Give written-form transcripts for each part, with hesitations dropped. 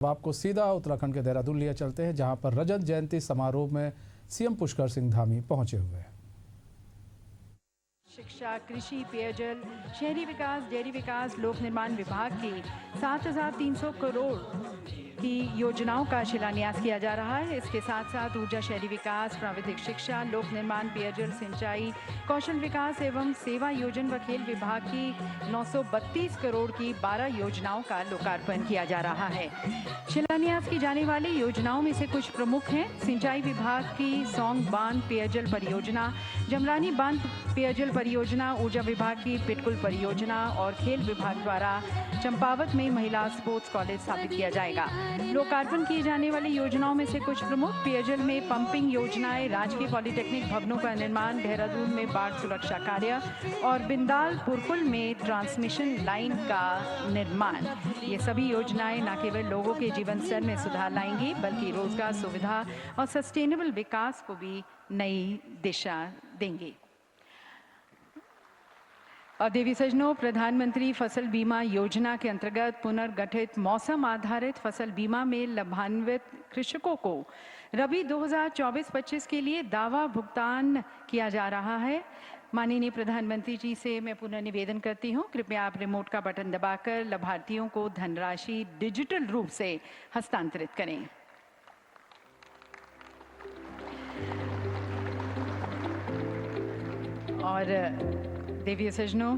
अब आपको सीधा उत्तराखंड के देहरादून लिया चलते हैं, जहां पर रजत जयंती समारोह में सीएम पुष्कर सिंह धामी पहुंचे हुए हैं। शिक्षा, कृषि, पेयजल, शहरी विकास, डेयरी विकास, लोक निर्माण विभाग की 7,300 करोड़ की योजनाओं का शिलान्यास किया जा रहा है। इसके साथ साथ ऊर्जा, शहरी विकास, प्राविधिक शिक्षा, लोक निर्माण, पेयजल, सिंचाई, कौशल विकास एवं सेवा योजन व खेल विभाग की 932 करोड़ की 12 योजनाओं का लोकार्पण किया जा रहा है। शिलान्यास की जाने वाली योजनाओं में से कुछ प्रमुख हैं। सिंचाई विभाग की सौंग बांध पेयजल परियोजना, जमरानी बांध पेयजल परियोजना, ऊर्जा विभाग की पिटकुल परियोजना और खेल विभाग द्वारा चंपावत में महिला स्पोर्ट्स कॉलेज स्थापित किया जाएगा। लोकार्पण किए जाने वाली योजनाओं में से कुछ प्रमुख: पेयजल में पंपिंग योजनाएं, राजकीय पॉलिटेक्निक भवनों का निर्माण, देहरादून में बाढ़ सुरक्षा कार्य और बिंदाल पुरकुल में ट्रांसमिशन लाइन का निर्माण। ये सभी योजनाएं न केवल लोगों के जीवन स्तर में सुधार लाएंगी, बल्कि रोजगार, सुविधा और सस्टेनेबल विकास को भी नई दिशा देंगी। और देवी सज्जनों, प्रधानमंत्री फसल बीमा योजना के अंतर्गत पुनर्गठित मौसम आधारित फसल बीमा में लाभान्वित कृषकों को रबी 2024-25 के लिए दावा भुगतान किया जा रहा है। माननीय प्रधानमंत्री जी से मैं पुनः निवेदन करती हूँ, कृपया आप रिमोट का बटन दबाकर लाभार्थियों को धनराशि डिजिटल रूप से हस्तांतरित करें। और देवी सज्जनों,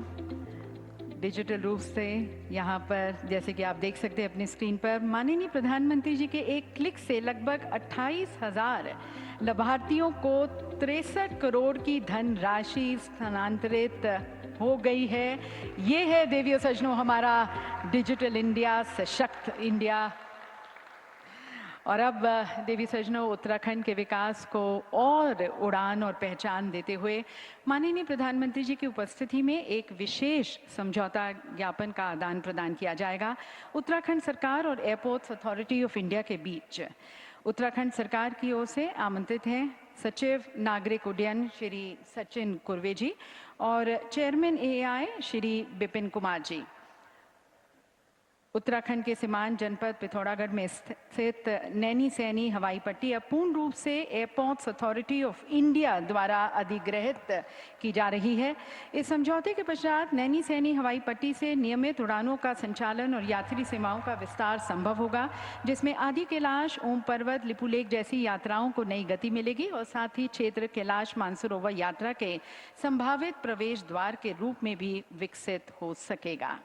डिजिटल रूप से यहाँ पर जैसे कि आप देख सकते हैं अपनी स्क्रीन पर, माननीय प्रधानमंत्री जी के एक क्लिक से लगभग 28,000 लाभार्थियों को 63 करोड़ की धनराशि स्थानांतरित हो गई है। ये है देवी सज्जनों हमारा डिजिटल इंडिया, सशक्त इंडिया। और अब देवी सज्जनों, उत्तराखंड के विकास को और उड़ान और पहचान देते हुए माननीय प्रधानमंत्री जी की उपस्थिति में एक विशेष समझौता ज्ञापन का आदान प्रदान किया जाएगा उत्तराखंड सरकार और एयरपोर्ट्स अथॉरिटी ऑफ इंडिया के बीच। उत्तराखंड सरकार की ओर से आमंत्रित हैं सचिव नागरिक उड्डयन श्री सचिन कुर्वे जी और चेयरमैन एआई श्री बिपिन कुमार जी। उत्तराखंड के सीमांत जनपद पिथौरागढ़ में स्थित नैनी सैनी हवाई पट्टी अब पूर्ण रूप से एयरपोर्ट्स अथॉरिटी ऑफ इंडिया द्वारा अधिग्रहित की जा रही है। इस समझौते के पश्चात नैनी सैनी हवाई पट्टी से नियमित उड़ानों का संचालन और यात्री सेवाओं का विस्तार संभव होगा, जिसमें आदि कैलाश, ओम पर्वत, लिपुलेख जैसी यात्राओं को नई गति मिलेगी और साथ ही क्षेत्र कैलाश मानसरोवर यात्रा के संभावित प्रवेश द्वार के रूप में भी विकसित हो सकेगा।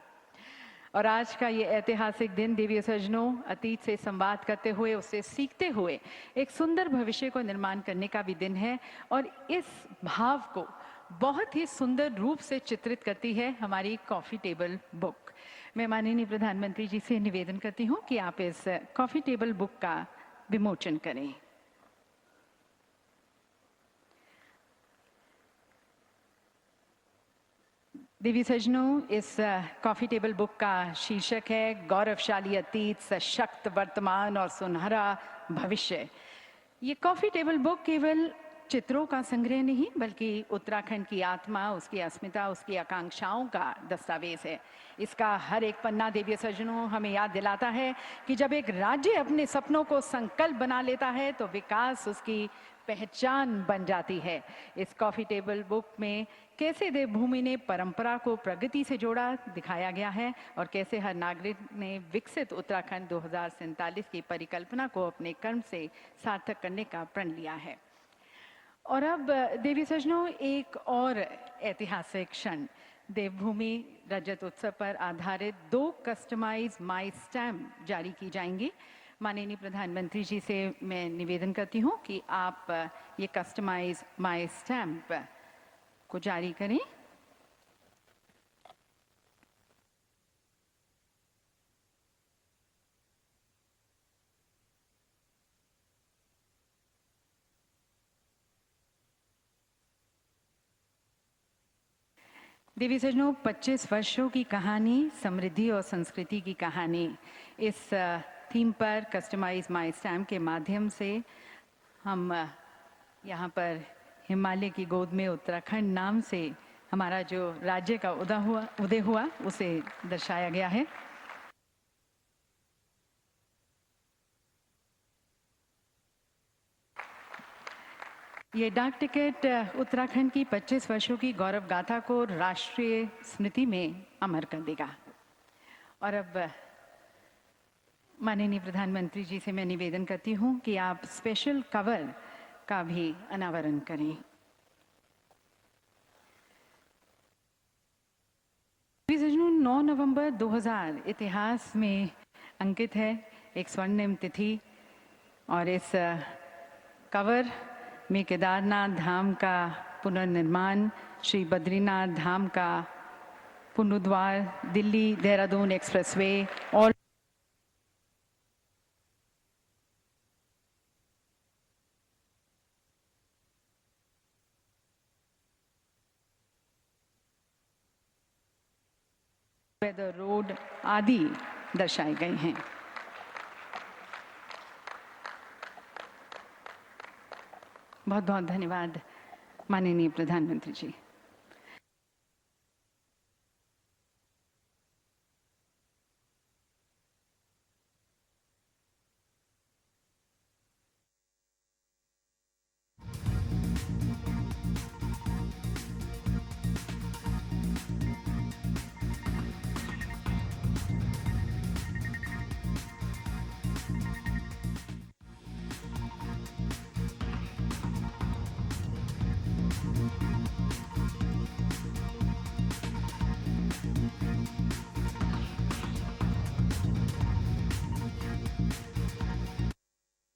और आज का ये ऐतिहासिक दिन देवी सज्जनों, अतीत से संवाद करते हुए, उससे सीखते हुए एक सुंदर भविष्य को निर्माण करने का भी दिन है। और इस भाव को बहुत ही सुंदर रूप से चित्रित करती है हमारी कॉफ़ी टेबल बुक। मैं माननीय प्रधानमंत्री जी से निवेदन करती हूँ कि आप इस कॉफ़ी टेबल बुक का विमोचन करें। देवी सज्जनों, इस कॉफ़ी टेबल बुक का शीर्षक है गौरवशाली अतीत, सशक्त वर्तमान और सुनहरा भविष्य। ये कॉफ़ी टेबल बुक केवल चित्रों का संग्रह नहीं, बल्कि उत्तराखंड की आत्मा, उसकी अस्मिता, उसकी आकांक्षाओं का दस्तावेज है। इसका हर एक पन्ना देवी सज्जनों हमें याद दिलाता है कि जब एक राज्य अपने सपनों को संकल्प बना लेता है तो विकास उसकी पहचान बन जाती है। इस कॉफ़ी टेबल बुक में कैसे देवभूमि ने परंपरा को प्रगति से जोड़ा दिखाया गया है और कैसे हर नागरिक ने विकसित उत्तराखंड 2047 की परिकल्पना को अपने कर्म से सार्थक करने का प्रण लिया है। और अब देवी सज्जनों, एक और ऐतिहासिक क्षण, देवभूमि रजत उत्सव पर आधारित 2 कस्टमाइज माई स्टैम्प जारी की जाएंगी। माननीय प्रधानमंत्री जी से मैं निवेदन करती हूँ कि आप ये कस्टमाइज माई स्टैम्प को जारी करें। देवी सज्जनों, 25 वर्षों की कहानी, समृद्धि और संस्कृति की कहानी, इस थीम पर कस्टमाइज माई स्टैम्प के माध्यम से हम यहाँ पर हिमालय की गोद में उत्तराखंड नाम से हमारा जो राज्य का उदय हुआ उसे दर्शाया गया है। ये डाक टिकट उत्तराखंड की 25 वर्षों की गौरव गाथा को राष्ट्रीय स्मृति में अमर कर देगा। और अब माननीय प्रधानमंत्री जी से मैं निवेदन करती हूं कि आप स्पेशल कवर का भी अनावरण करें। सज्जनों, 9 नवंबर 2000 इतिहास में अंकित है, एक स्वर्णिम तिथि, और इस कवर में केदारनाथ धाम का पुनर्निर्माण, श्री बद्रीनाथ धाम का पुनरुद्धार, दिल्ली देहरादून एक्सप्रेसवे और वेदर रोड आदि दर्शाए गए हैं। बहुत बहुत धन्यवाद माननीय प्रधानमंत्री जी।